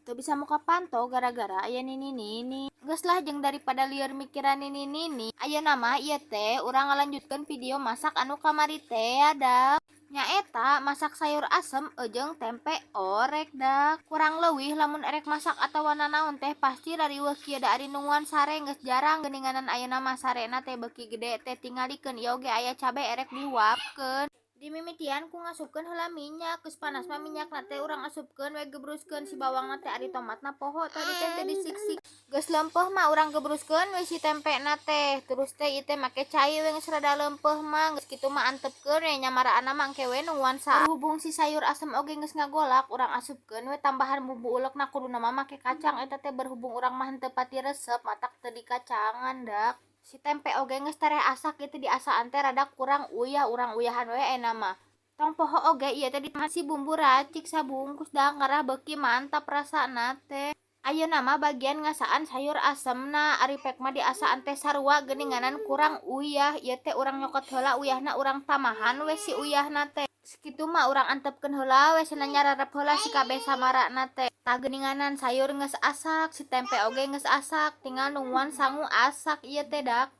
Tuh bisa muka pantau gara-gara aya nini geus lah jeung daripada lieur mikiran nini ayeuna nama ieu teh urang ngalanjutkeun video masak anu kamari teh ya dak. Nyaeta masak sayur asem jeung tempe orek dak. Kurang leuwih lamun erek masak atawa nanaon teh pasti rariweuh kieu da ari nungguan sare geus jarang geuninganan ayeuna mah sarena teh beuki gede teh tingalikeun ieu oge aya cabe erek diuapkeun. Dimimitian ku ngasupkeun heula minyak, geus panas mah minyakna teh urang asupkeun we gebruskeun si bawangna teh ari tomatna poho tadi teh teu disiksik. Geus lempeuh mah urang gebruskeun we si tempena teh. Terus teh ieu teh make cai we geus rada lempeuh mah geus kitu mah antepkeun we nyamaraanna mah engke we nungguan berhubung si sayur asem oge geus ngagolak urang asupkeun we tambahan bumbu ulegna kuduna mah make kacang eta teh berhubung urang mah henteu pati resep matak teu dikacangan dak. Si tempe oge geus tareh asak gitu diasaan teh rada kurang uyah urang uyahan we ena mah. Tong poho oge ieu teh ditamasi bumbu racik sabungkus da ngarah beuki mantap rasana teh. Ayeuna mah bagian ngasaan sayur asemna ari pek mah diasaan teh sarua geuninganan kurang uyah ieu teh urang nyokot heula uyahna urang tamahan we si uyahna teh. Sakitu mah urang antepkeun heula we cenah nyararep heula si kabeh samarana teh. Tah geuninganan sayur geus asak si tempe oge geus asak tinggal nungguan sangu asak ieu teh dak.